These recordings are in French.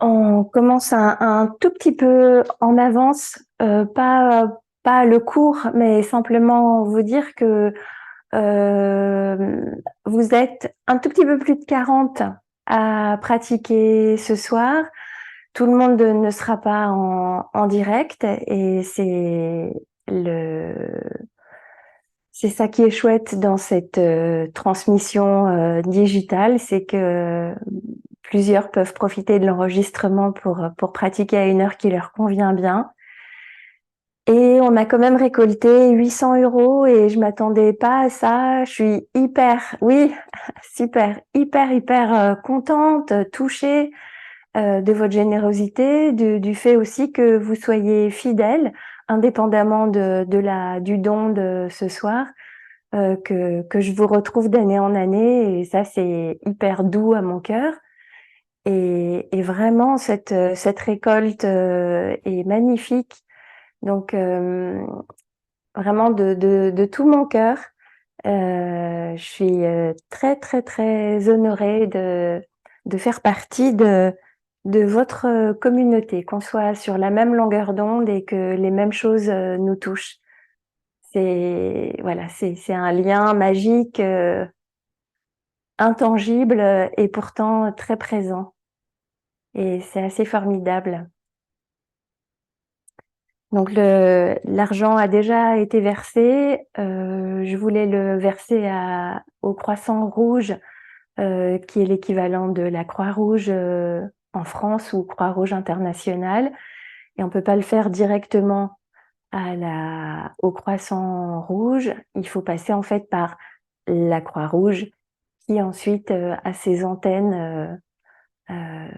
On commence un tout petit peu en avance, pas le cours, mais simplement vous dire que vous êtes un tout petit peu plus de 40 à pratiquer ce soir. Tout le monde ne sera pas en direct et c'est ça qui est chouette dans cette transmission digitale, c'est que plusieurs peuvent profiter de l'enregistrement pour pratiquer à une heure qui leur convient bien. Et on a quand même récolté 800 € et je m'attendais pas à ça. Je suis oui, super, hyper contente, touchée de votre générosité, du fait aussi que vous soyez fidèle, indépendamment du don de ce soir, que je vous retrouve d'année en année et ça c'est hyper doux à mon cœur. Et vraiment cette récolte est magnifique. Donc vraiment de tout mon cœur, je suis très honorée de faire partie de votre communauté, qu'on soit sur la même longueur d'onde et que les mêmes choses nous touchent. C'est voilà, c'est un lien magique, intangible et pourtant très présent. Et c'est assez formidable. Donc l'argent a déjà été versé. Je voulais le verser au Croissant Rouge, qui est l'équivalent de la Croix-Rouge en France ou Croix-Rouge internationale. Et on peut pas le faire directement au Croissant Rouge. Il faut passer en fait par la Croix-Rouge, qui ensuite a ses antennes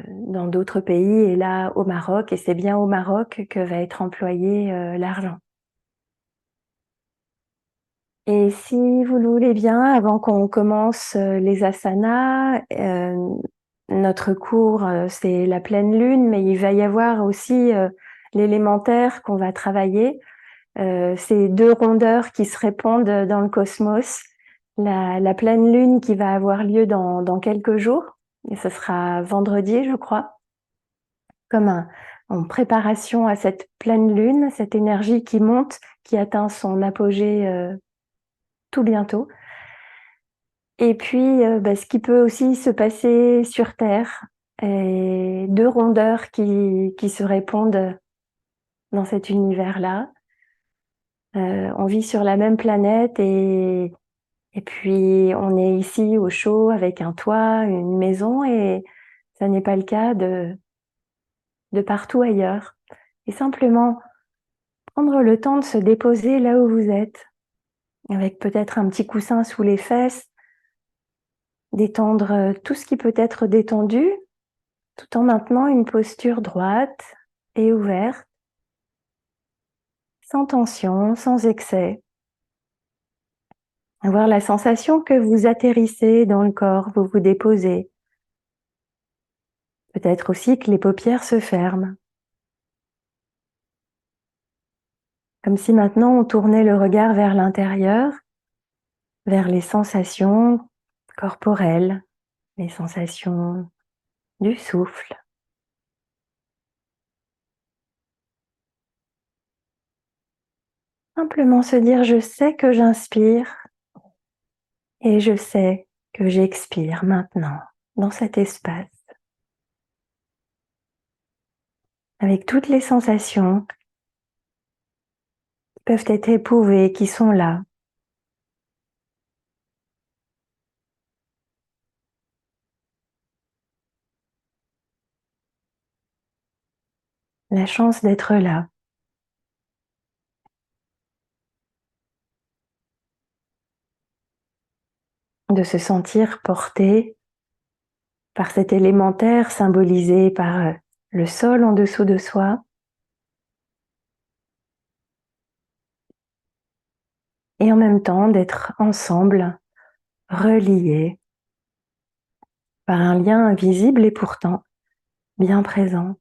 dans d'autres pays et là au Maroc, et c'est bien au Maroc que va être employé l'argent. Et si vous le voulez bien, avant qu'on commence les asanas, notre cours c'est la pleine lune, mais il va y avoir aussi l'élémentaire qu'on va travailler. C'est deux rondeurs qui se répondent dans le cosmos. La pleine lune qui va avoir lieu dans quelques jours, et ce sera vendredi je crois, en préparation à cette pleine lune, cette énergie qui monte, qui atteint son apogée tout bientôt. Et puis ce qui peut aussi se passer sur Terre, et deux rondeurs qui se répondent dans cet univers-là. On vit sur la même planète et puis on est ici au chaud avec un toit, une maison, et ça n'est pas le cas de partout ailleurs. Et simplement prendre le temps de se déposer là où vous êtes, avec peut-être un petit coussin sous les fesses, détendre tout ce qui peut être détendu, tout en maintenant une posture droite et ouverte, sans tension, sans excès. Avoir la sensation que vous atterrissez dans le corps, vous vous déposez. Peut-être aussi que les paupières se ferment. Comme si maintenant on tournait le regard vers l'intérieur, vers les sensations corporelles, les sensations du souffle. Simplement se dire: je sais que j'inspire et je sais que j'expire maintenant, dans cet espace, avec toutes les sensations qui peuvent être éprouvées, qui sont là. La chance d'être là. De se sentir porté par cet élémentaire symbolisé par le sol en dessous de soi, et en même temps d'être ensemble, reliés par un lien invisible et pourtant bien présent.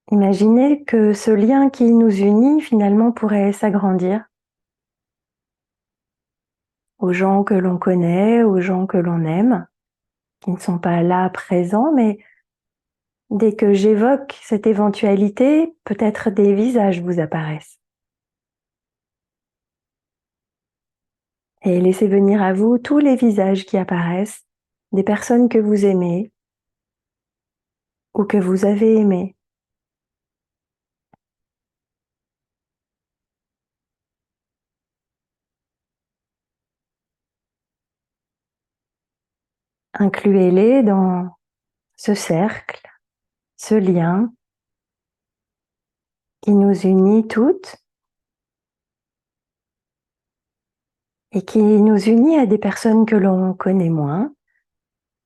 Imaginez que ce lien qui nous unit finalement pourrait s'agrandir, aux gens que l'on connaît, aux gens que l'on aime, qui ne sont pas là présents, mais dès que j'évoque cette éventualité, peut-être des visages vous apparaissent. Et laissez venir à vous tous les visages qui apparaissent, des personnes que vous aimez ou que vous avez aimées. Incluez-les dans ce cercle, ce lien qui nous unit toutes et qui nous unit à des personnes que l'on connaît moins,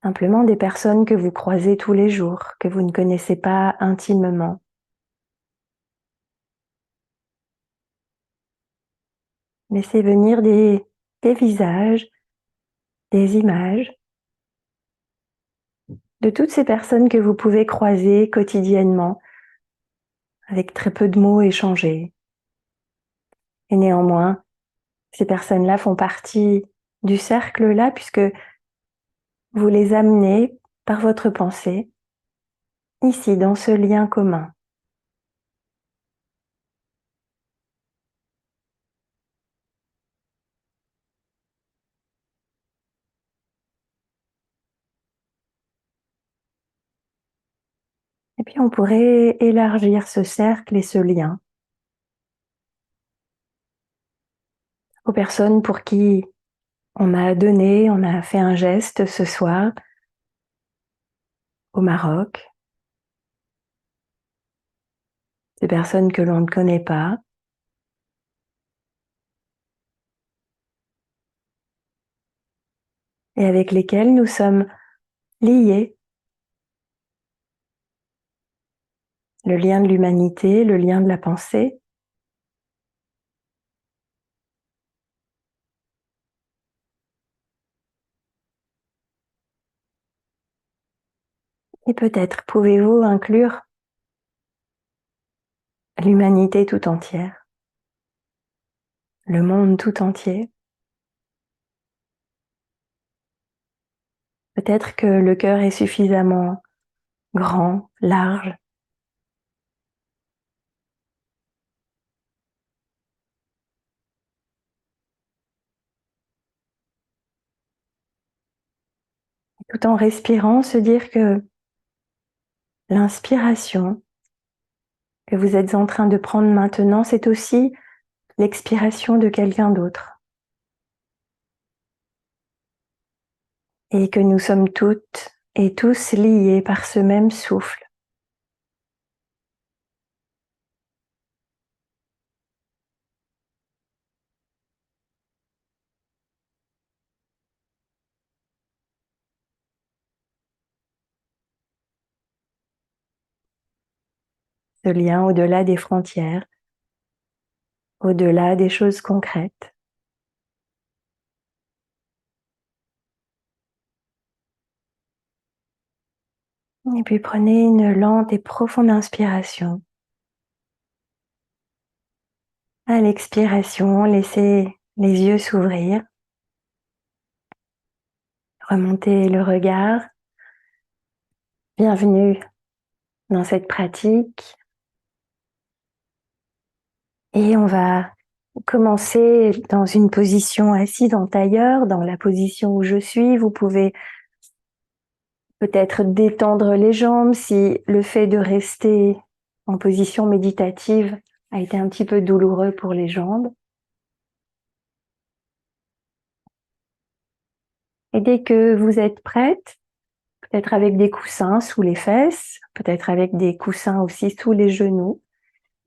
simplement des personnes que vous croisez tous les jours, que vous ne connaissez pas intimement. Laissez venir des visages, des images de toutes ces personnes que vous pouvez croiser quotidiennement avec très peu de mots échangés. Et néanmoins, ces personnes-là font partie du cercle-là puisque vous les amenez par votre pensée ici dans ce lien commun. Et puis on pourrait élargir ce cercle et ce lien aux personnes pour qui on a donné, on a fait un geste ce soir au Maroc, des personnes que l'on ne connaît pas, et avec lesquelles nous sommes liés. Le lien de l'humanité, le lien de la pensée. Et peut-être pouvez-vous inclure l'humanité tout entière, le monde tout entier. Peut-être que le cœur est suffisamment grand, large, tout en respirant, se dire que l'inspiration que vous êtes en train de prendre maintenant, c'est aussi l'expiration de quelqu'un d'autre. Et que nous sommes toutes et tous liés par ce même souffle. Ce lien au-delà des frontières, au-delà des choses concrètes. Et puis prenez une lente et profonde inspiration. À l'expiration, laissez les yeux s'ouvrir. Remontez le regard. Bienvenue dans cette pratique. Et on va commencer dans une position assise en tailleur, dans la position où je suis. Vous pouvez peut-être détendre les jambes si le fait de rester en position méditative a été un petit peu douloureux pour les jambes. Et dès que vous êtes prête, peut-être avec des coussins sous les fesses, peut-être avec des coussins aussi sous les genoux,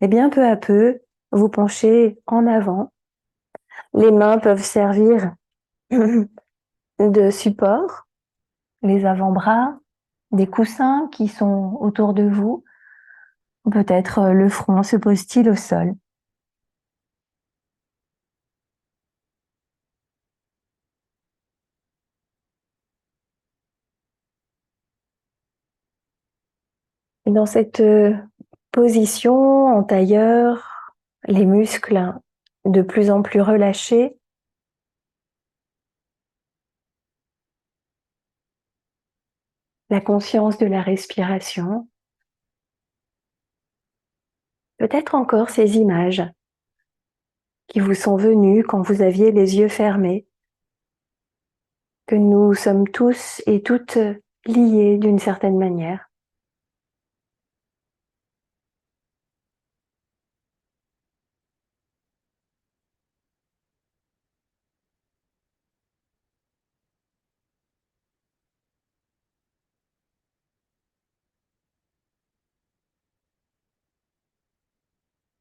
et bien peu à peu, vous penchez en avant. Les mains peuvent servir de support, les avant-bras, des coussins qui sont autour de vous. Peut-être le front se pose-t-il au sol. Et dans cette position en tailleur, les muscles de plus en plus relâchés, la conscience de la respiration, peut-être encore ces images qui vous sont venues quand vous aviez les yeux fermés, que nous sommes tous et toutes liés d'une certaine manière.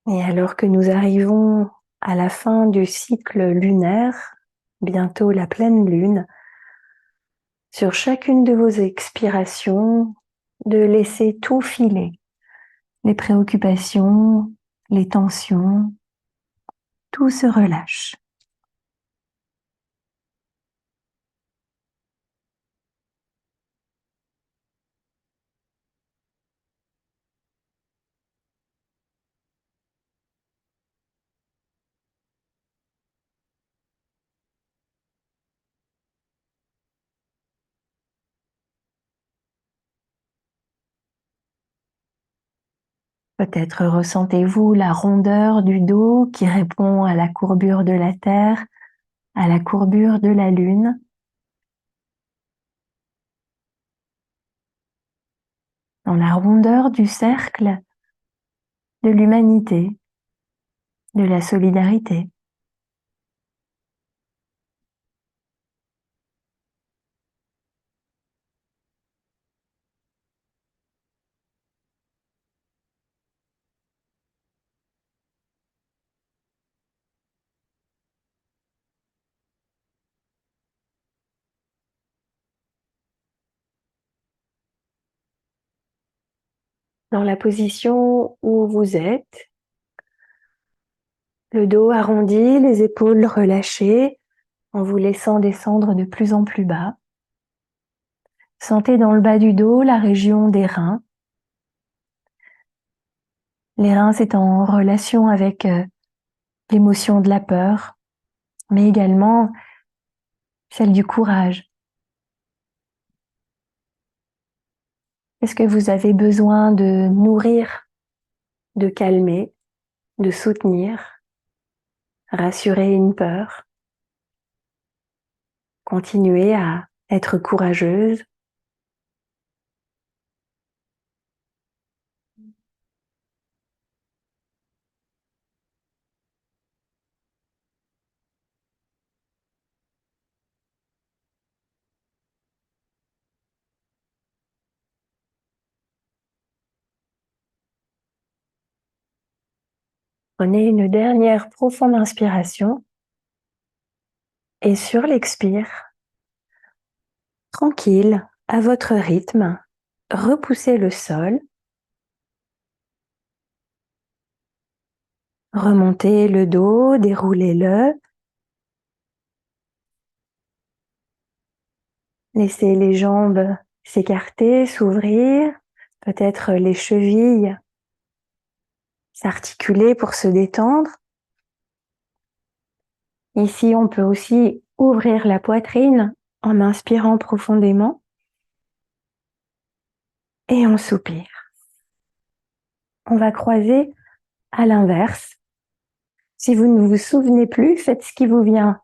Et alors que nous arrivons à la fin du cycle lunaire, bientôt la pleine lune, sur chacune de vos expirations, de laisser tout filer, les préoccupations, les tensions, tout se relâche. Peut-être ressentez-vous la rondeur du dos qui répond à la courbure de la Terre, à la courbure de la Lune. Dans la rondeur du cercle de l'humanité, de la solidarité. Dans la position où vous êtes, le dos arrondi, les épaules relâchées, en vous laissant descendre de plus en plus bas. Sentez dans le bas du dos la région des reins. Les reins, c'est en relation avec l'émotion de la peur, mais également celle du courage. Est-ce que vous avez besoin de nourrir, de calmer, de soutenir, rassurer une peur, continuer à être courageuse? Prenez une dernière profonde inspiration et sur l'expire, tranquille, à votre rythme, repoussez le sol, remontez le dos, déroulez-le, laissez les jambes s'écarter, s'ouvrir, peut-être les chevilles s'articuler pour se détendre. Ici, on peut aussi ouvrir la poitrine en inspirant profondément et on soupire. On va croiser à l'inverse. Si vous ne vous souvenez plus, faites ce qui vous vient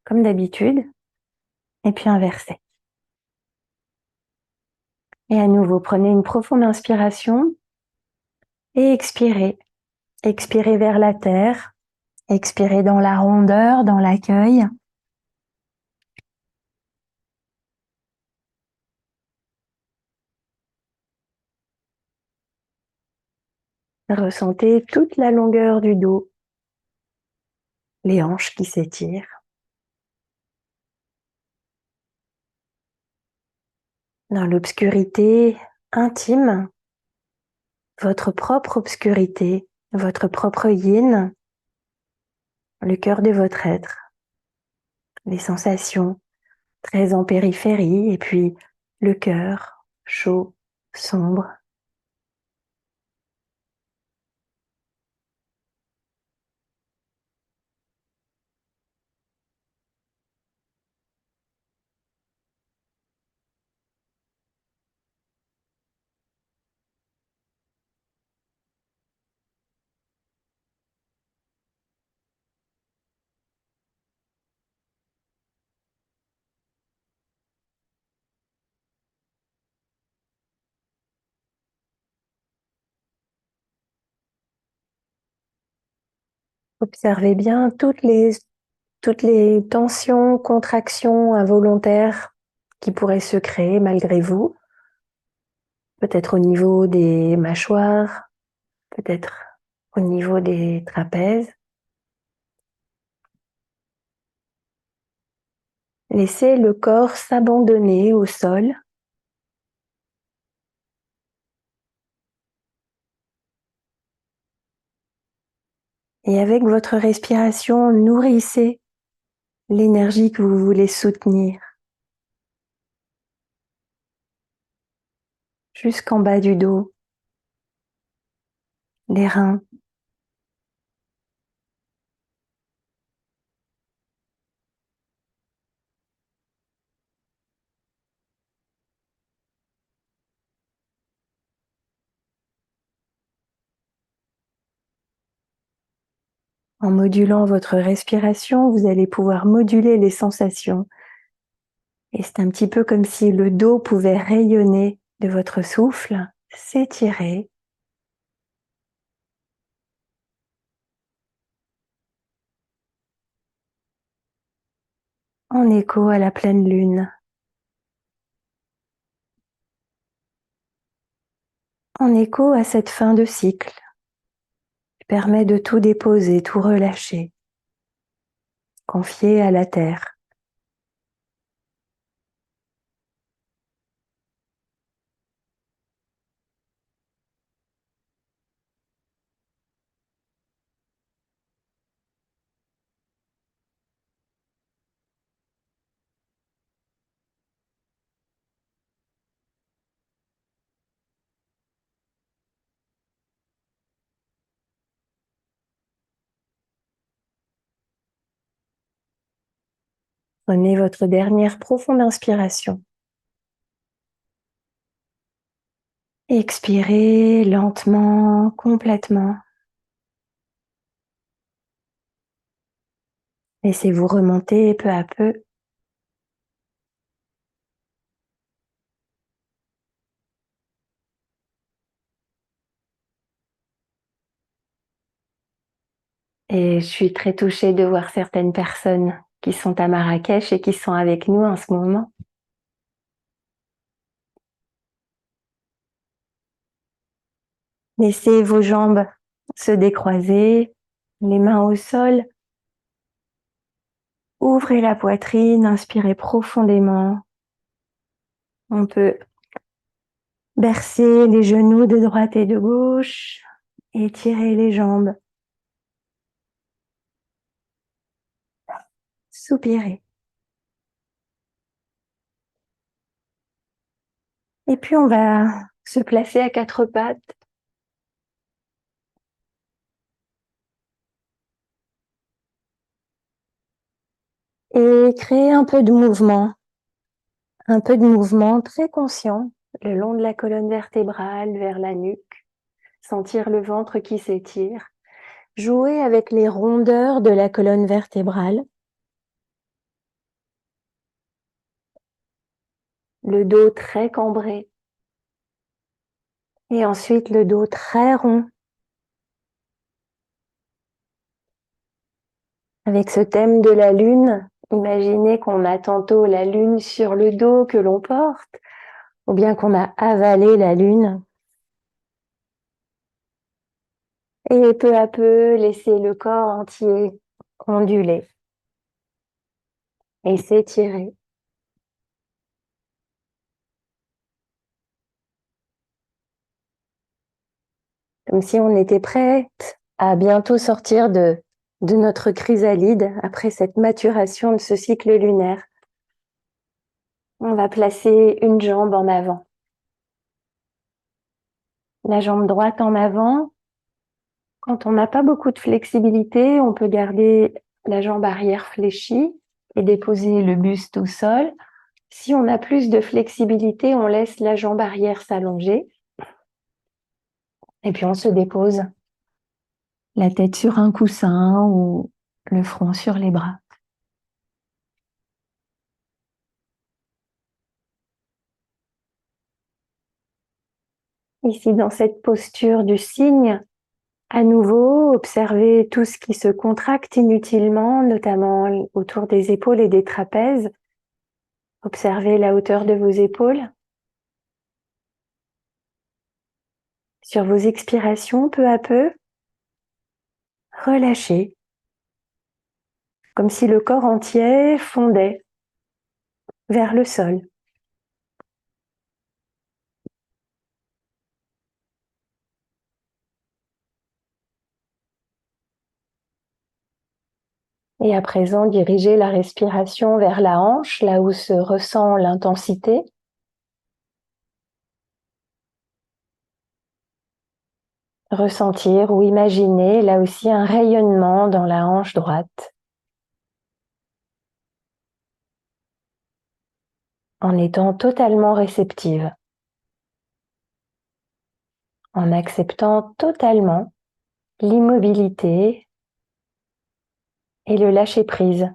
comme d'habitude et puis inversez. Et à nouveau, prenez une profonde inspiration et expirez. Expirez vers la terre, expirez dans la rondeur, dans l'accueil. Ressentez toute la longueur du dos, les hanches qui s'étirent. Dans l'obscurité intime, votre propre obscurité, votre propre yin, le cœur de votre être, les sensations très en périphérie et puis le cœur chaud, sombre. Observez bien toutes les tensions, contractions involontaires qui pourraient se créer malgré vous, peut-être au niveau des mâchoires, peut-être au niveau des trapèzes. Laissez le corps s'abandonner au sol. Et avec votre respiration, nourrissez l'énergie que vous voulez soutenir jusqu'en bas du dos, les reins. En modulant votre respiration, vous allez pouvoir moduler les sensations. Et c'est un petit peu comme si le dos pouvait rayonner de votre souffle, s'étirer. En écho à la pleine lune, en écho à cette fin de cycle, qui permet de tout déposer, tout relâcher, confier à la terre. Prenez votre dernière profonde inspiration. Expirez lentement, complètement. Laissez-vous remonter peu à peu. Et je suis très touchée de voir certaines personnes qui sont à Marrakech et qui sont avec nous en ce moment. Laissez vos jambes se décroiser, les mains au sol. Ouvrez la poitrine, inspirez profondément. On peut bercer les genoux de droite et de gauche, étirer les jambes. Soupirez. Et puis on va se placer à quatre pattes. Et créer un peu de mouvement très conscient le long de la colonne vertébrale vers la nuque. Sentir le ventre qui s'étire. Jouer avec les rondeurs de la colonne vertébrale. Le dos très cambré. Et ensuite le dos très rond. Avec ce thème de la lune, imaginez qu'on a tantôt la lune sur le dos que l'on porte, ou bien qu'on a avalé la lune. Et peu à peu, laisser le corps entier onduler et s'étirer. Comme si on était prête à bientôt sortir de notre chrysalide après cette maturation de ce cycle lunaire. On va placer une jambe en avant. La jambe droite en avant. Quand on n'a pas beaucoup de flexibilité, on peut garder la jambe arrière fléchie et déposer le buste au sol. Si on a plus de flexibilité, on laisse la jambe arrière s'allonger. Et puis on se dépose la tête sur un coussin ou le front sur les bras. Ici, dans cette posture du cygne, À nouveau, observez tout ce qui se contracte inutilement, notamment autour des épaules et des trapèzes. Observez la hauteur de vos épaules. Sur vos expirations, peu à peu, relâchez, comme si le corps entier fondait vers le sol. Et à présent, dirigez la respiration vers la hanche, là où se ressent l'intensité. Ressentir ou imaginer là aussi un rayonnement dans la hanche droite, en étant totalement réceptive, en acceptant totalement l'immobilité et le lâcher-prise.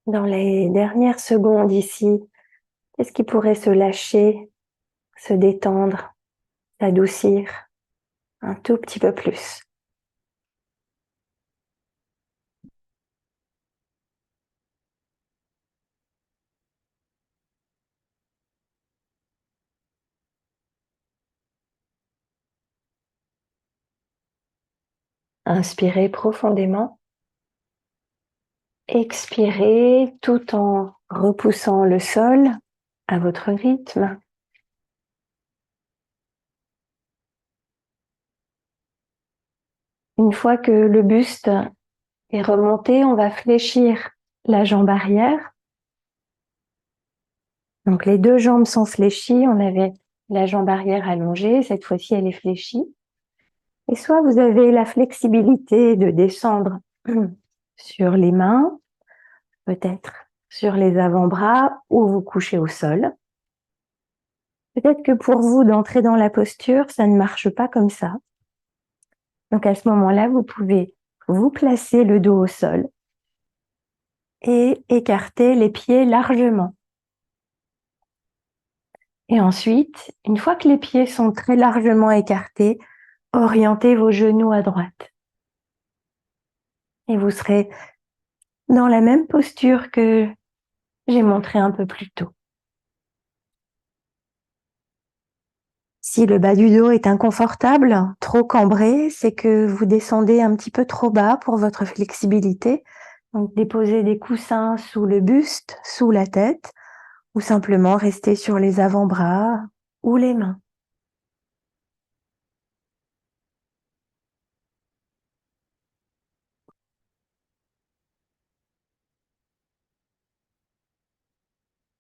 Dans les dernières secondes ici, qu'est-ce qui pourrait se lâcher, se détendre, s'adoucir un tout petit peu plus? Inspirez profondément. Expirez tout en repoussant le sol à votre rythme. Une fois que le buste est remonté, on va fléchir la jambe arrière. Donc les deux jambes sont fléchies, on avait la jambe arrière allongée, cette fois-ci elle est fléchie. Et soit vous avez la flexibilité de descendre sur les mains, peut-être sur les avant-bras, ou vous couchez au sol. Peut-être que pour vous, d'entrer dans la posture, ça ne marche pas comme ça. Donc à ce moment-là, vous pouvez vous placer le dos au sol et écarter les pieds largement. Et ensuite, une fois que les pieds sont très largement écartés, orientez vos genoux à droite. Et vous serez dans la même posture que j'ai montré un peu plus tôt. Si le bas du dos est inconfortable, trop cambré, c'est que vous descendez un petit peu trop bas pour votre flexibilité. Donc déposez des coussins sous le buste, sous la tête, ou simplement rester sur les avant-bras ou les mains.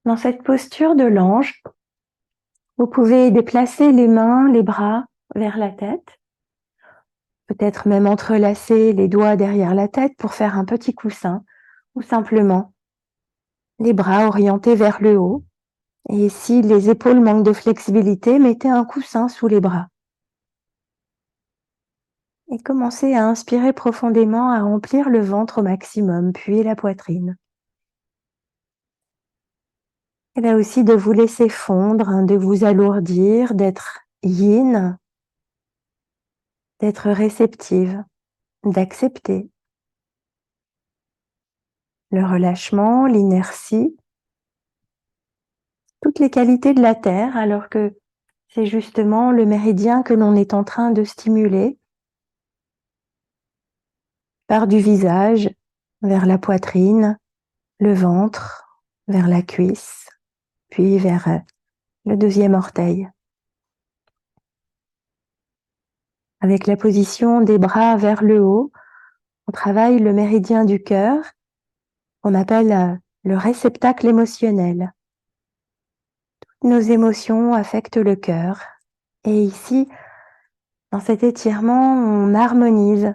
Dans cette posture de l'ange, vous pouvez déplacer les mains, les bras vers la tête, peut-être même entrelacer les doigts derrière la tête pour faire un petit coussin, ou simplement les bras orientés vers le haut. Et si les épaules manquent de flexibilité, mettez un coussin sous les bras. Et commencez à inspirer profondément, à remplir le ventre au maximum, puis la poitrine. Et là aussi de vous laisser fondre, hein, de vous alourdir, d'être yin, d'être réceptive, d'accepter le relâchement, l'inertie, toutes les qualités de la Terre, alors que c'est justement le méridien que l'on est en train de stimuler par du visage vers la poitrine, le ventre, vers la cuisse, puis vers le deuxième orteil. Avec la position des bras vers le haut, on travaille le méridien du cœur, qu'on appelle le réceptacle émotionnel. Toutes nos émotions affectent le cœur. Et ici, dans cet étirement, on harmonise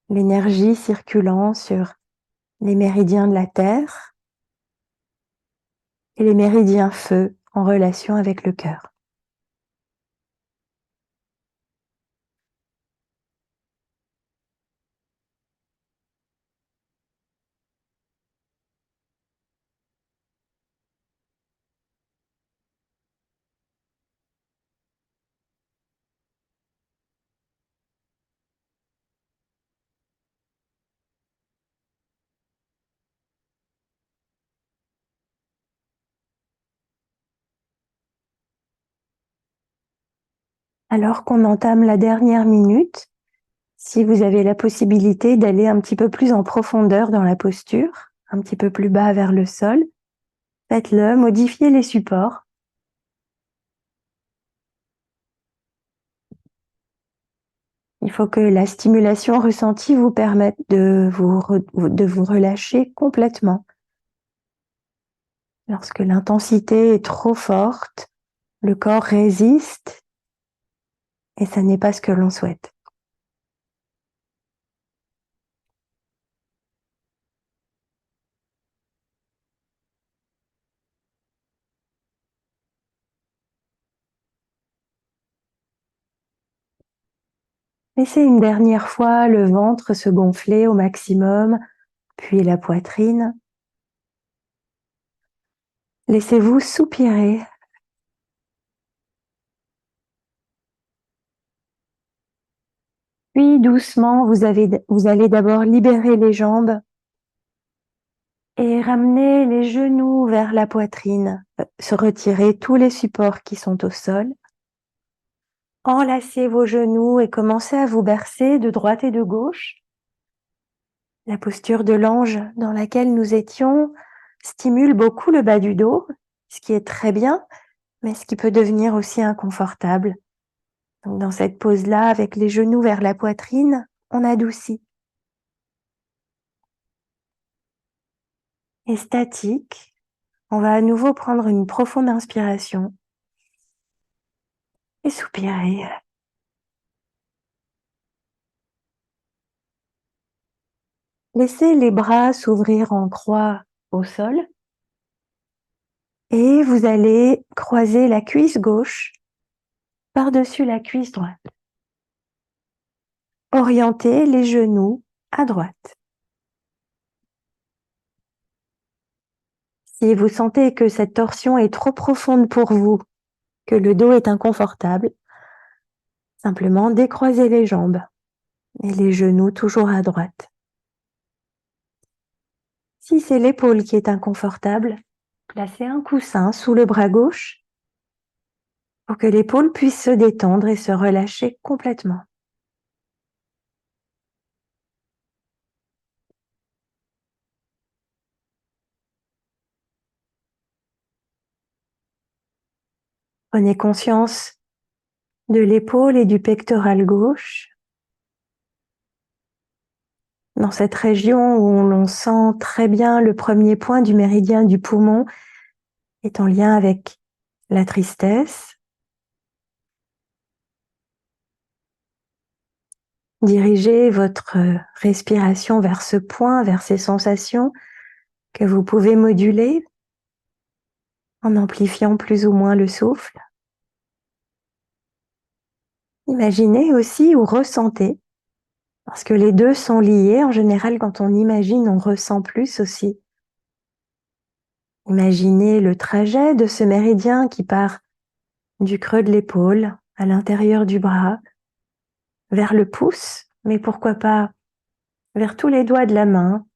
l'énergie circulant sur les méridiens de la Terre et les méridiens feu en relation avec le cœur. Alors qu'on entame la dernière minute, si vous avez la possibilité d'aller un petit peu plus en profondeur dans la posture, un petit peu plus bas vers le sol, faites-le, modifiez les supports. Il faut que la stimulation ressentie vous permette de vous relâcher complètement. Lorsque l'intensité est trop forte, le corps résiste et ça n'est pas ce que l'on souhaite. Laissez une dernière fois le ventre se gonfler au maximum, puis la poitrine. Laissez-vous soupirer. Puis doucement, vous allez d'abord libérer les jambes et ramener les genoux vers la poitrine. Se retirer tous les supports qui sont au sol. Enlacez vos genoux et commencez à vous bercer de droite et de gauche. La posture de l'ange dans laquelle nous étions stimule beaucoup le bas du dos, ce qui est très bien, mais ce qui peut devenir aussi inconfortable. Donc dans cette pose-là, avec les genoux vers la poitrine, on adoucit. Et statique, on va à nouveau prendre une profonde inspiration et soupirer. Laissez les bras s'ouvrir en croix au sol et vous allez croiser la cuisse gauche par-dessus la cuisse droite. Orientez les genoux à droite. Si vous sentez que cette torsion est trop profonde pour vous, que le dos est inconfortable, simplement décroisez les jambes et les genoux toujours à droite. Si c'est l'épaule qui est inconfortable, placez un coussin sous le bras gauche pour que l'épaule puisse se détendre et se relâcher complètement. Prenez conscience de l'épaule et du pectoral gauche. Dans cette région où l'on sent très bien le premier point du méridien du poumon est en lien avec la tristesse. Dirigez votre respiration vers ce point, vers ces sensations que vous pouvez moduler en amplifiant plus ou moins le souffle. Imaginez aussi ou ressentez, parce que les deux sont liés. En général, quand on imagine, on ressent plus aussi. Imaginez le trajet de ce méridien qui part du creux de l'épaule, à l'intérieur du bras, vers le pouce, mais pourquoi pas vers tous les doigts de la main,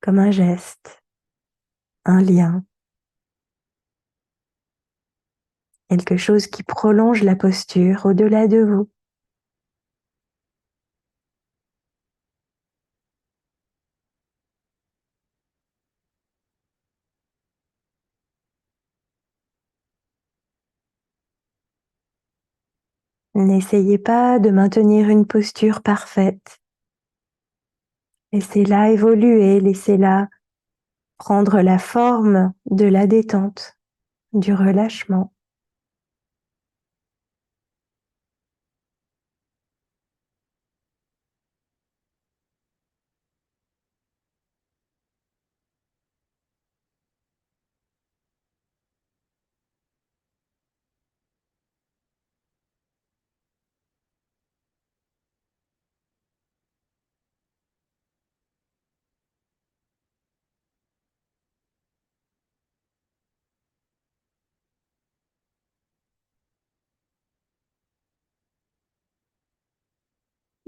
comme un geste, un lien, quelque chose qui prolonge la posture au-delà de vous. N'essayez pas de maintenir une posture parfaite. Laissez-la évoluer, laissez-la prendre la forme de la détente, du relâchement.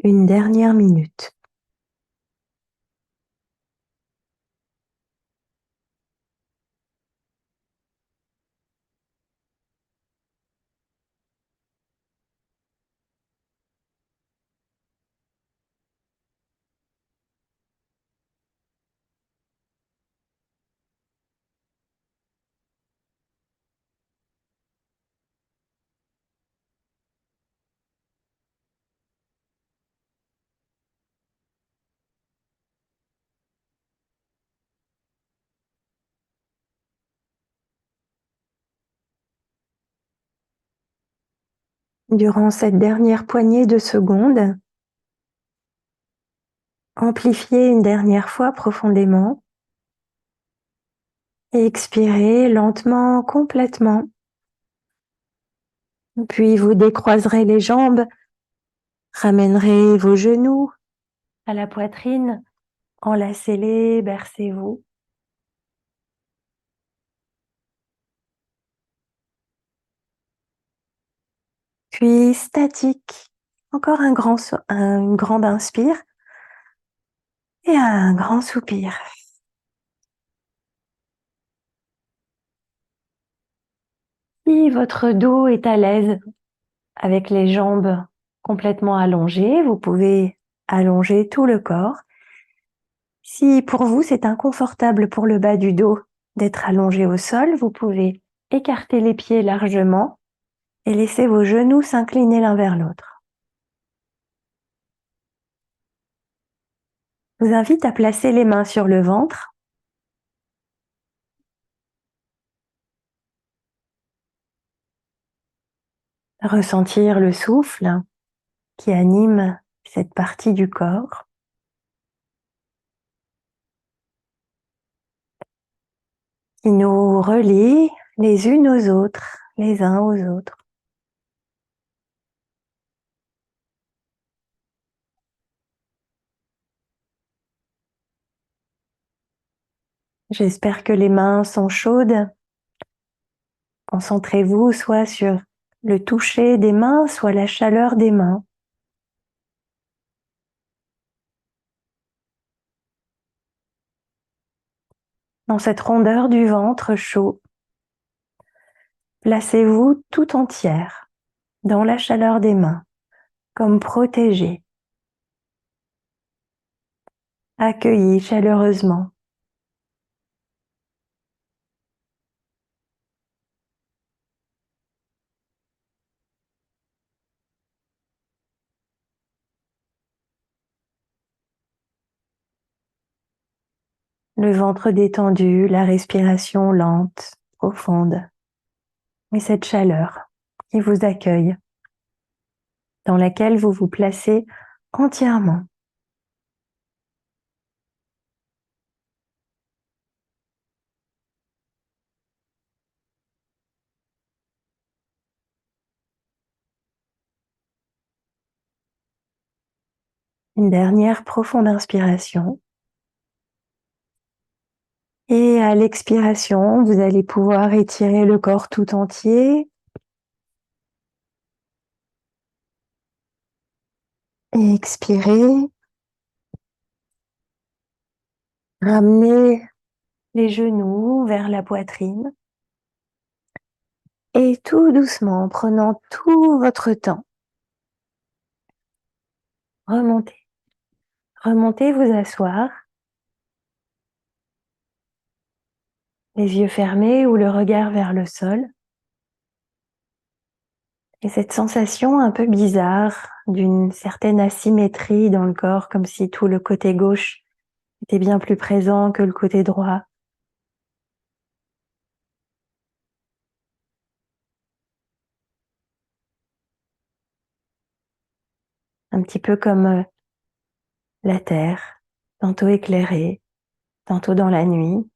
Une dernière minute. Durant cette dernière poignée de secondes, amplifiez une dernière fois profondément et expirez lentement, complètement. Puis vous décroiserez les jambes, ramènerez vos genoux à la poitrine, enlacez-les, bercez-vous. Puis statique, encore une grande inspire et un grand soupir. Si votre dos est à l'aise avec les jambes complètement allongées, vous pouvez allonger tout le corps. Si pour vous c'est inconfortable pour le bas du dos d'être allongé au sol, vous pouvez écarter les pieds largement et laisser vos genoux s'incliner l'un vers l'autre. Je vous invite à placer les mains sur le ventre. Ressentir le souffle qui anime cette partie du corps. Qui nous relie les unes aux autres, les uns aux autres. J'espère que les mains sont chaudes. Concentrez-vous soit sur le toucher des mains, soit la chaleur des mains. Dans cette rondeur du ventre chaud, placez-vous tout entière dans la chaleur des mains, comme protégée, accueillie chaleureusement. Le ventre détendu, la respiration lente, profonde, et cette chaleur qui vous accueille, dans laquelle vous vous placez entièrement. Une dernière profonde inspiration. Et à l'expiration, vous allez pouvoir étirer le corps tout entier. Et expirer. Ramenez les genoux vers la poitrine. Et tout doucement, en prenant tout votre temps, remontez. Remontez, vous asseoir. Les yeux fermés ou le regard vers le sol. Et cette sensation un peu bizarre d'une certaine asymétrie dans le corps, comme si tout le côté gauche était bien plus présent que le côté droit. Un petit peu comme la terre, tantôt éclairée, tantôt dans la nuit.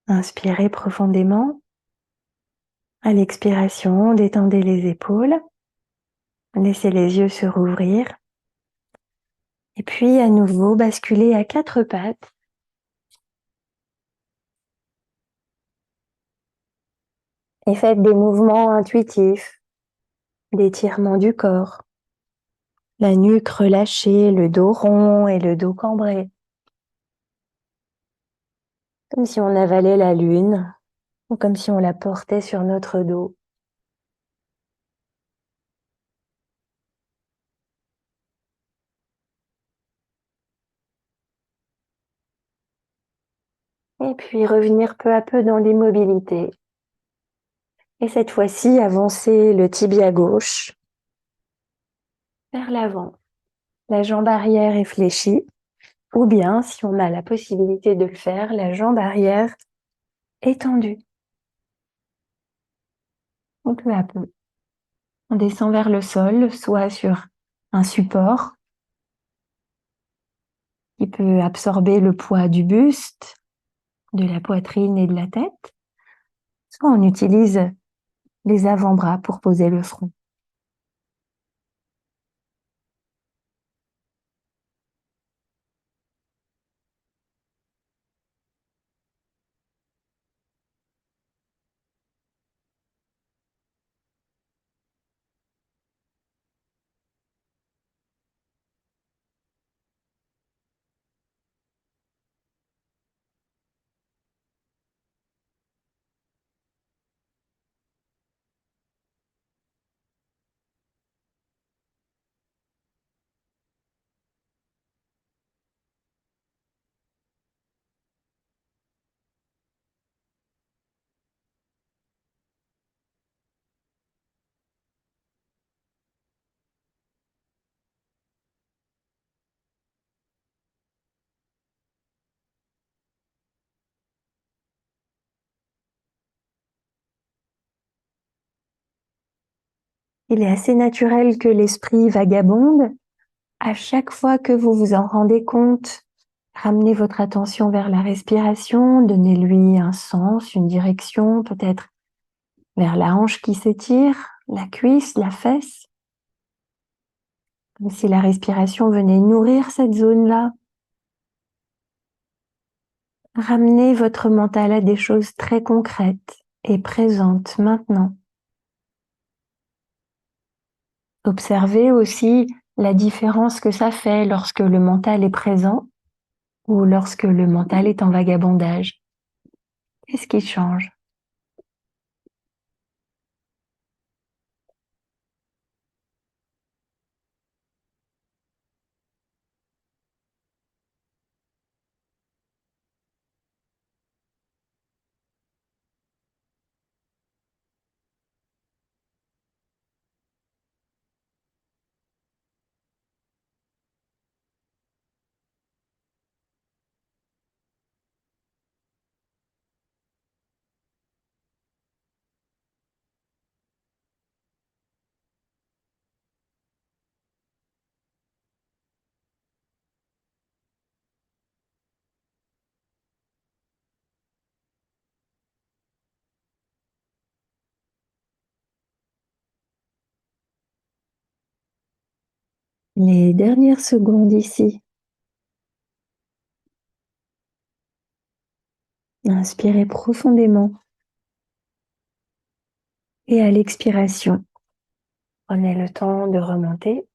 Inspirez profondément. À l'expiration, détendez les épaules. Laissez les yeux se rouvrir. Et puis à nouveau, basculez à quatre pattes. Et faites des mouvements intuitifs, d'étirement du corps. La nuque relâchée, le dos rond et le dos cambré. Comme si on avalait la lune ou comme si on la portait sur notre dos. Et puis revenir peu à peu dans l'immobilité. Et cette fois-ci, avancer le tibia gauche vers l'avant. La jambe arrière est fléchie. Ou bien, si on a la possibilité de le faire, la jambe arrière étendue. Peu à peu. On descend vers le sol, soit sur un support qui peut absorber le poids du buste, de la poitrine et de la tête, soit on utilise les avant-bras pour poser le front. Il est assez naturel que l'esprit vagabonde. À chaque fois que vous vous en rendez compte, ramenez votre attention vers la respiration, donnez-lui un sens, une direction, peut-être vers la hanche qui s'étire, la cuisse, la fesse, comme si la respiration venait nourrir cette zone-là. Ramenez votre mental à des choses très concrètes et présentes maintenant. Observez aussi la différence que ça fait lorsque le mental est présent ou lorsque le mental est en vagabondage. Qu'est-ce qui change? Les dernières secondes ici. Inspirez profondément. Et à l'expiration, prenez le temps de remonter.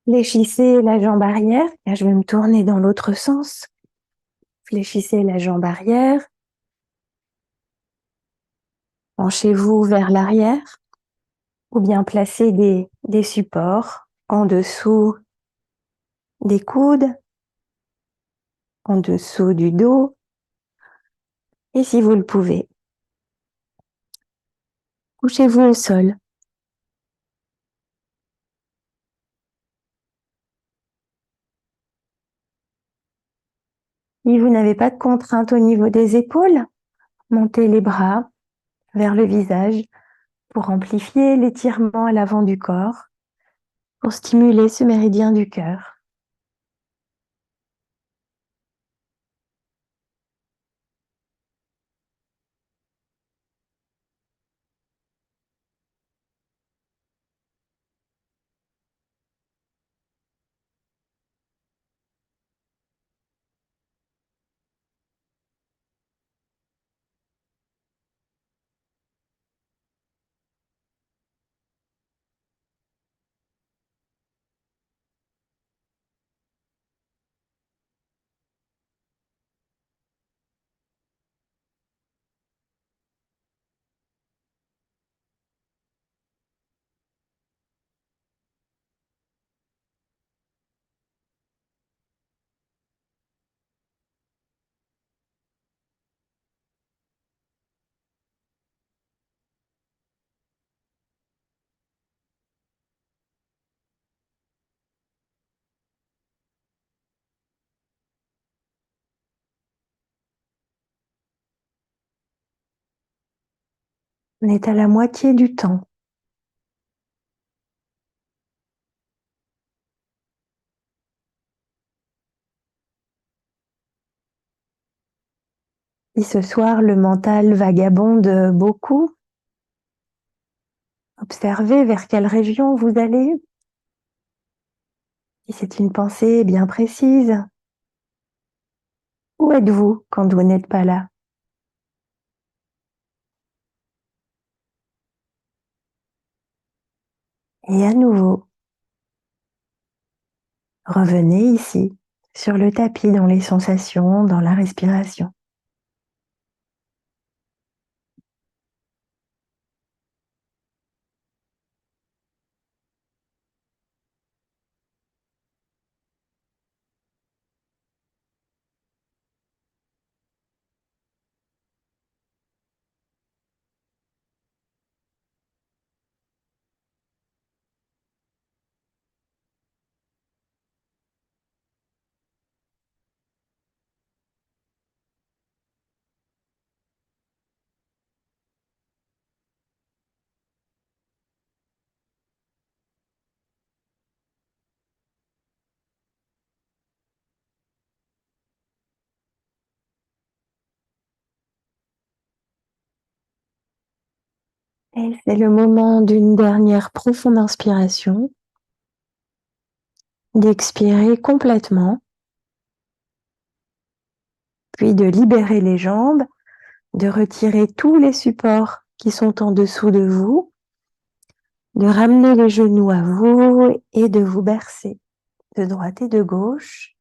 Fléchissez la jambe arrière. Là, je vais me tourner dans l'autre sens. Fléchissez la jambe arrière. Penchez-vous vers l'arrière. Ou bien placez des supports en dessous des coudes, en dessous du dos. Et si vous le pouvez, couchez-vous au sol. Si vous n'avez pas de contrainte au niveau des épaules, montez les bras vers le visage pour amplifier l'étirement à l'avant du corps, pour stimuler ce méridien du cœur. On est à la moitié du temps. Si ce soir le mental vagabonde beaucoup, observez vers quelle région vous allez. Si c'est une pensée bien précise, où êtes-vous quand vous n'êtes pas là? Et à nouveau, revenez ici, sur le tapis, dans les sensations, dans la respiration. Et c'est le moment d'une dernière profonde inspiration, d'expirer complètement, puis de libérer les jambes, de retirer tous les supports qui sont en dessous de vous, de ramener les genoux à vous et de vous bercer de droite et de gauche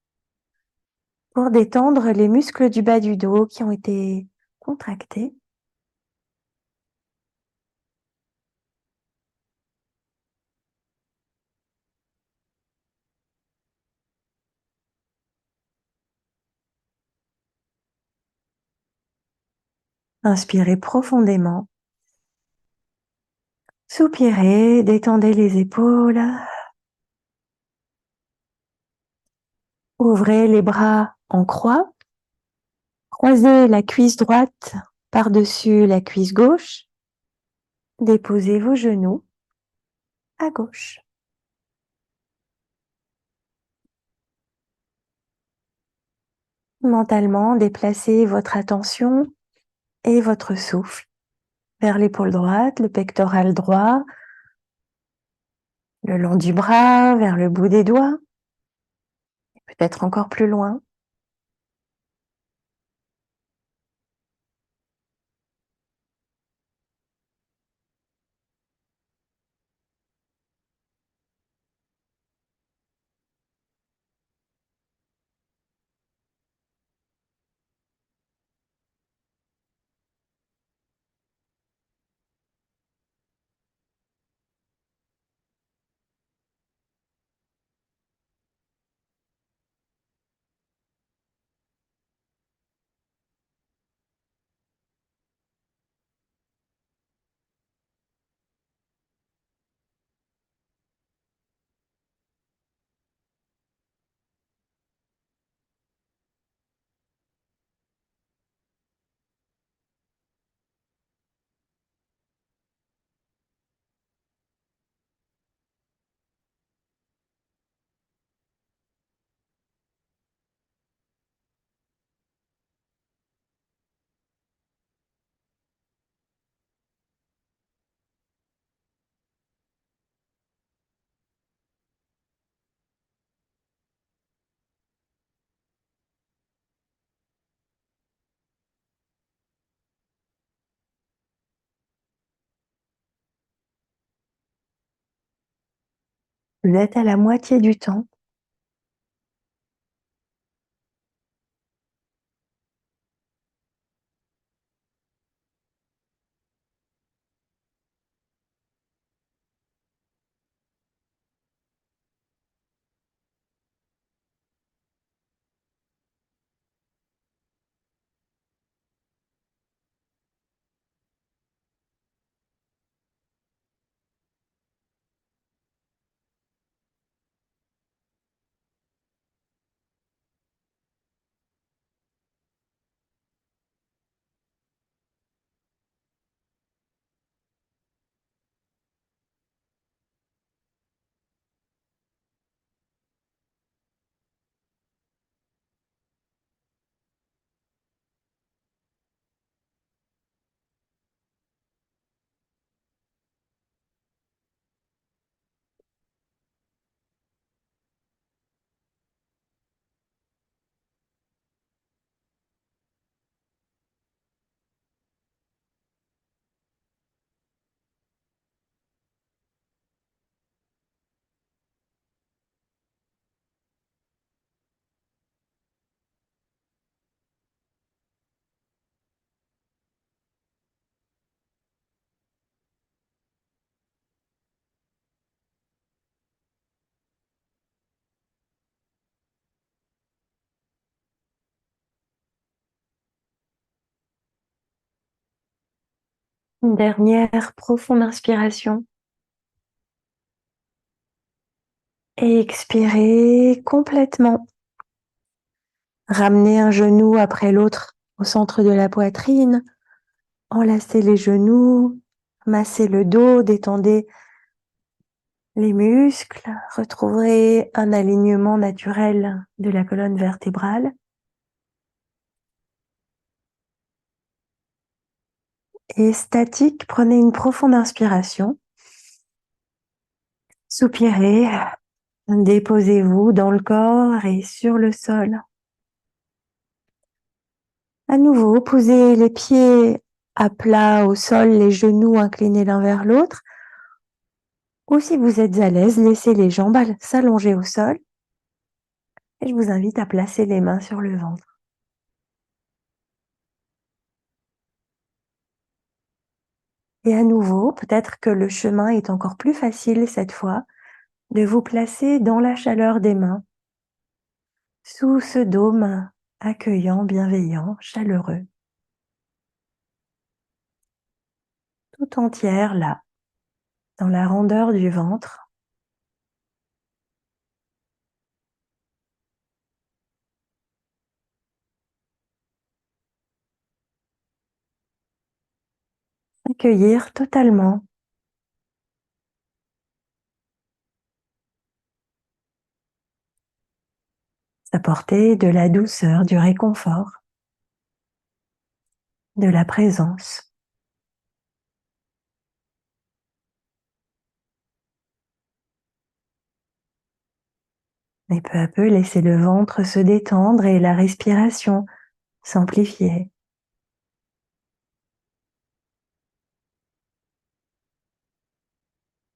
pour détendre les muscles du bas du dos qui ont été contractés. Inspirez profondément. Soupirez, détendez les épaules. Ouvrez les bras en croix. Croisez la cuisse droite par-dessus la cuisse gauche. Déposez vos genoux à gauche. Mentalement, déplacez votre attention et votre souffle vers l'épaule droite, le pectoral droit, le long du bras, vers le bout des doigts, peut-être encore plus loin. Vous êtes à la moitié du temps. Une dernière profonde inspiration. Et expirez complètement. Ramenez un genou après l'autre au centre de la poitrine. Enlacez les genoux, massez le dos, détendez les muscles. Retrouverez un alignement naturel de la colonne vertébrale. Et statique, prenez une profonde inspiration. Soupirez, déposez-vous dans le corps et sur le sol. À nouveau, posez les pieds à plat au sol, les genoux inclinés l'un vers l'autre. Ou si vous êtes à l'aise, laissez les jambes s'allonger au sol. Et je vous invite à placer les mains sur le ventre. Et à nouveau, peut-être que le chemin est encore plus facile cette fois, de vous placer dans la chaleur des mains, sous ce dôme accueillant, bienveillant, chaleureux. Tout entière là, dans la rondeur du ventre. Accueillir totalement. Apporter de la douceur, du réconfort, de la présence. Et peu à peu, laissez le ventre se détendre et la respiration s'amplifier.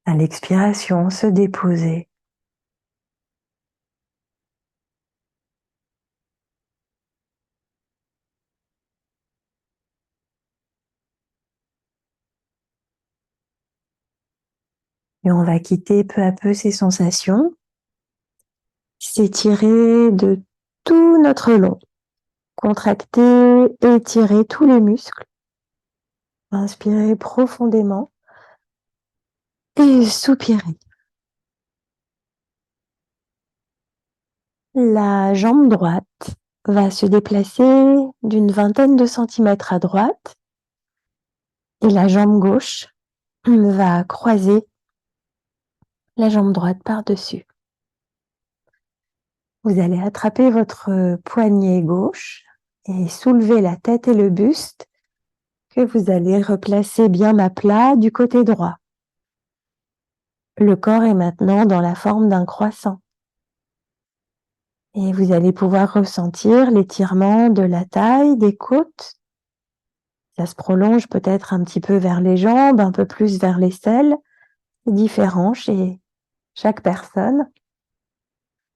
À l'expiration, se déposer. Et on va quitter peu à peu ces sensations, s'étirer de tout notre long, contracter, étirer tous les muscles, inspirer profondément et soupirer. La jambe droite va se déplacer d'une vingtaine de centimètres à droite et la jambe gauche va croiser la jambe droite par-dessus. Vous allez attraper votre poignet gauche et soulever la tête et le buste que vous allez replacer bien à plat du côté droit. Le corps est maintenant dans la forme d'un croissant. Et vous allez pouvoir ressentir l'étirement de la taille, des côtes. Ça se prolonge peut-être un petit peu vers les jambes, un peu plus vers l'aisselle. C'est différent chez chaque personne.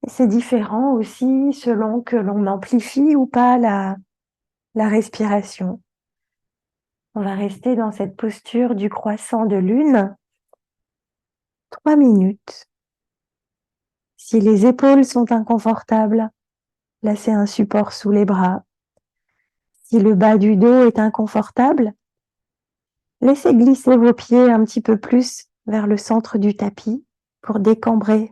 Et c'est différent aussi selon que l'on amplifie ou pas la respiration. On va rester dans cette posture du croissant de lune 3 minutes. Si les épaules sont inconfortables, placez un support sous les bras. Si le bas du dos est inconfortable, laissez glisser vos pieds un petit peu plus vers le centre du tapis pour décambrer.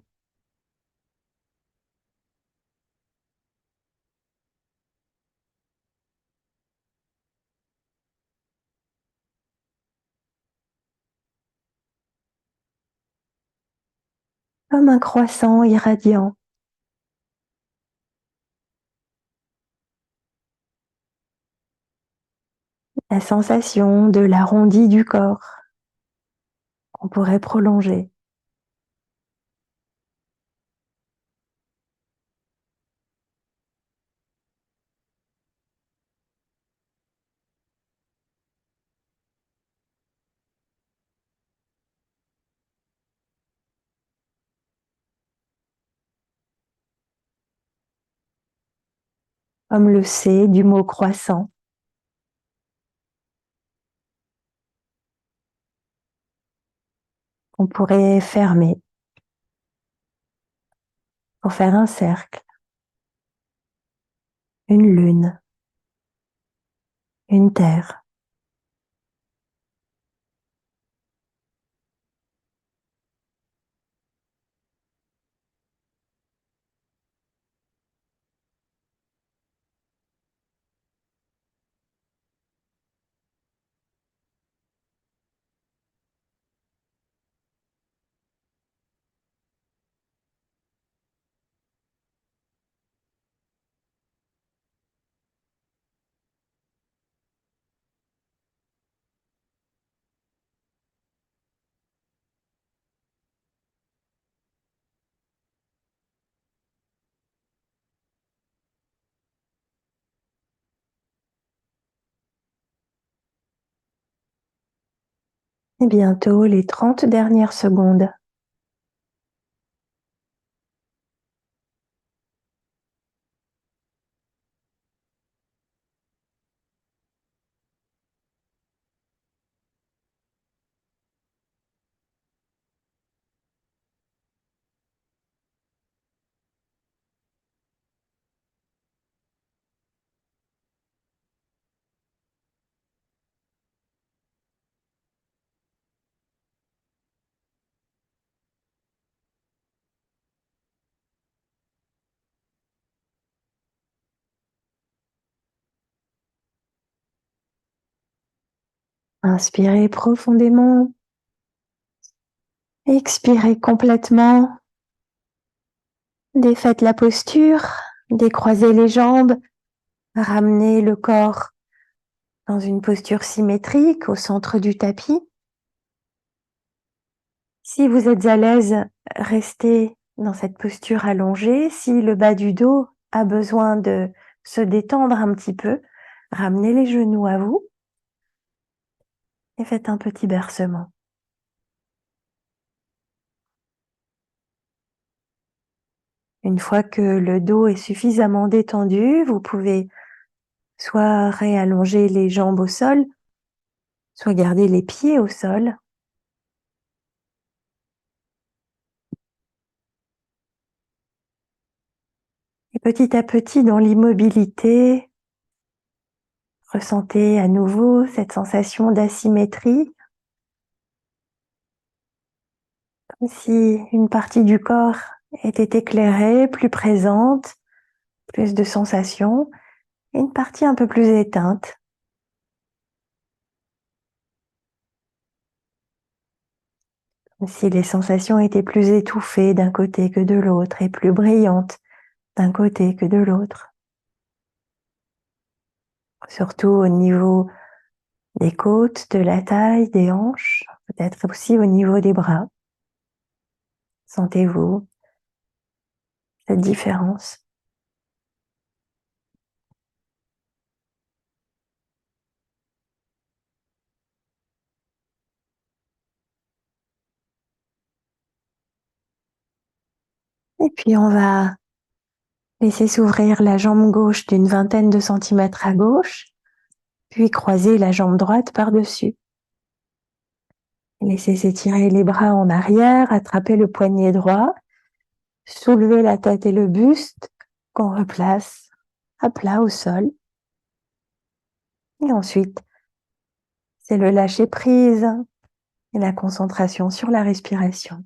Comme un croissant irradiant. La sensation de l'arrondi du corps qu'on pourrait prolonger. Comme le C du mot croissant. On pourrait fermer pour faire un cercle, une lune, une terre. Et bientôt les 30 dernières secondes. Inspirez profondément. Expirez complètement. Défaites la posture. Décroisez les jambes. Ramenez le corps dans une posture symétrique au centre du tapis. Si vous êtes à l'aise, restez dans cette posture allongée. Si le bas du dos a besoin de se détendre un petit peu, ramenez les genoux à vous et faites un petit bercement. Une fois que le dos est suffisamment détendu, vous pouvez soit réallonger les jambes au sol, soit garder les pieds au sol. Et petit à petit, dans l'immobilité, ressentez à nouveau cette sensation d'asymétrie, comme si une partie du corps était éclairée, plus présente, plus de sensations, et une partie un peu plus éteinte. Comme si les sensations étaient plus étouffées d'un côté que de l'autre et plus brillantes d'un côté que de l'autre. Surtout au niveau des côtes, de la taille, des hanches, peut-être aussi au niveau des bras. Sentez-vous cette différence. Et puis on va laisser s'ouvrir la jambe gauche d'une vingtaine de centimètres à gauche, puis croiser la jambe droite par-dessus. Laissez s'étirer les bras en arrière, attraper le poignet droit, soulever la tête et le buste qu'on replace à plat au sol. Et ensuite, c'est le lâcher prise et la concentration sur la respiration.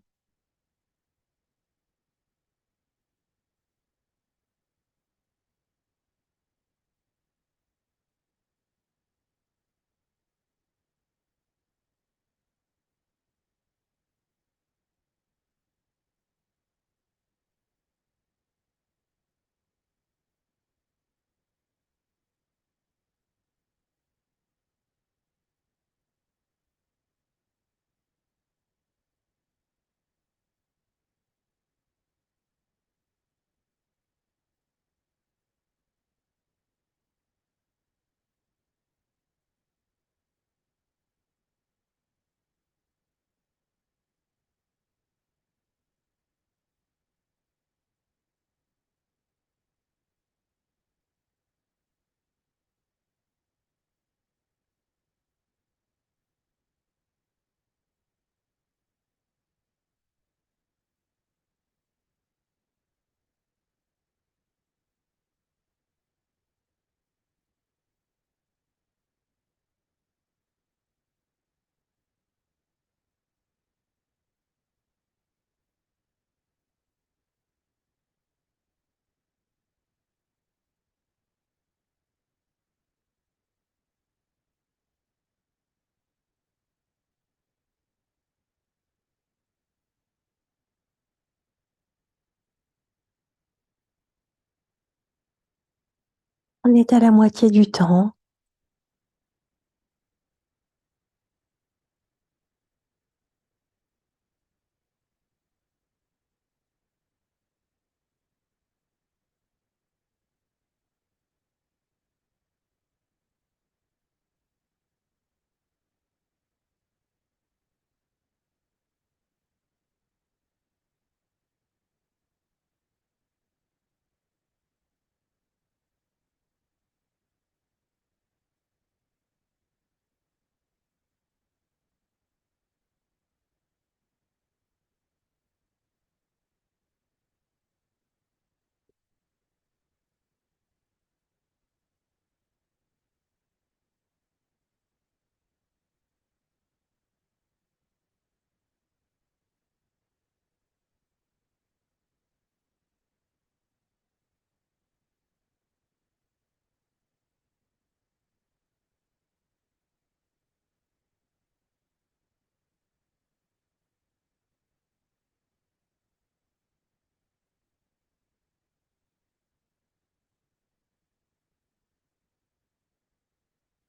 On est à la moitié du temps.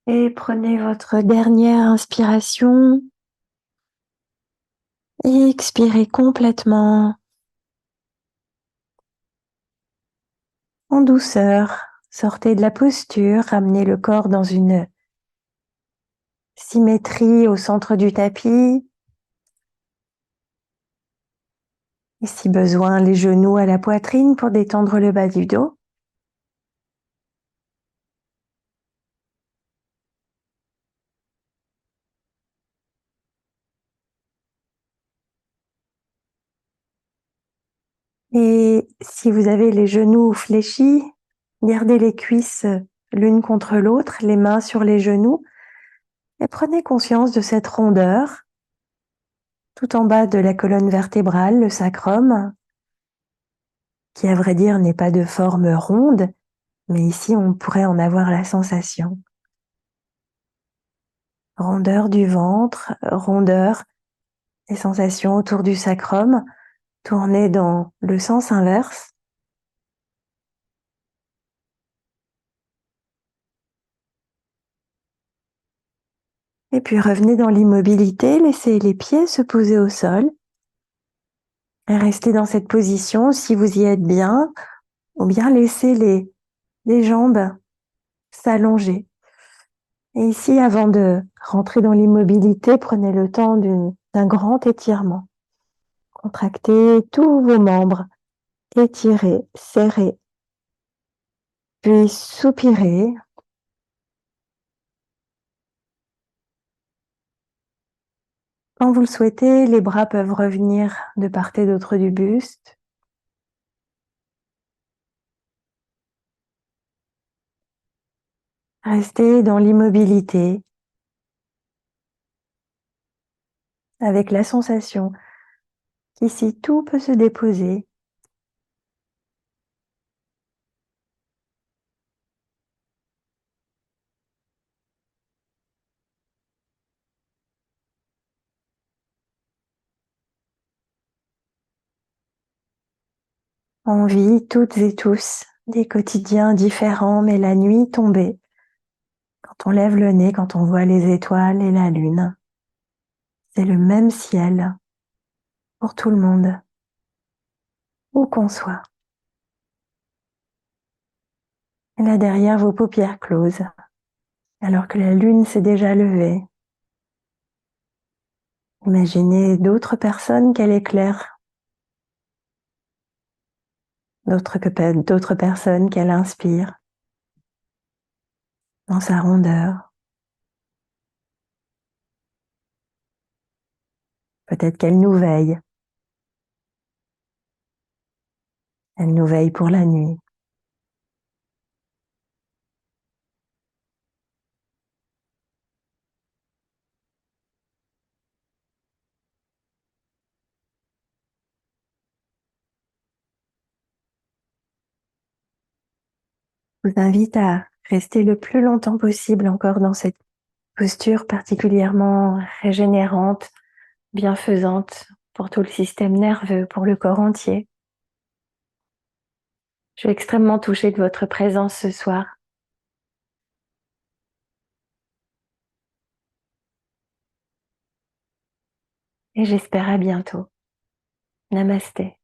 Et prenez votre dernière inspiration et expirez complètement En douceur, sortez de la posture, ramenez le corps dans une symétrie au centre du tapis. Et si besoin, les genoux à la poitrine pour détendre le bas du dos. Et si vous avez les genoux fléchis, gardez les cuisses l'une contre l'autre, les mains sur les genoux, et prenez conscience de cette rondeur tout en bas de la colonne vertébrale, le sacrum, qui à vrai dire n'est pas de forme ronde, mais ici on pourrait en avoir la sensation. Rondeur du ventre, rondeur des sensations autour du sacrum, tourner dans le sens inverse. Et puis revenez dans l'immobilité, laissez les pieds se poser au sol. Et restez dans cette position si vous y êtes bien, ou bien laissez les jambes s'allonger. Et ici, avant de rentrer dans l'immobilité, prenez le temps d'un grand étirement. Contractez tous vos membres, étirez, serrez, puis soupirez. Quand vous le souhaitez, les bras peuvent revenir de part et d'autre du buste. Restez dans l'immobilité avec la sensation qu'ici tout peut se déposer. On vit toutes et tous des quotidiens différents, mais la nuit tombée, quand on lève le nez, quand on voit les étoiles et la lune, c'est le même ciel pour tout le monde, où qu'on soit. Et là derrière vos paupières closes, alors que la lune s'est déjà levée, imaginez d'autres personnes qu'elle éclaire, d'autres personnes qu'elle inspire dans sa rondeur. Peut-être qu'elle nous veille pour la nuit. Je vous invite à rester le plus longtemps possible encore dans cette posture particulièrement régénérante, bienfaisante pour tout le système nerveux, pour le corps entier. Je suis extrêmement touchée de votre présence ce soir. Et j'espère à bientôt. Namasté.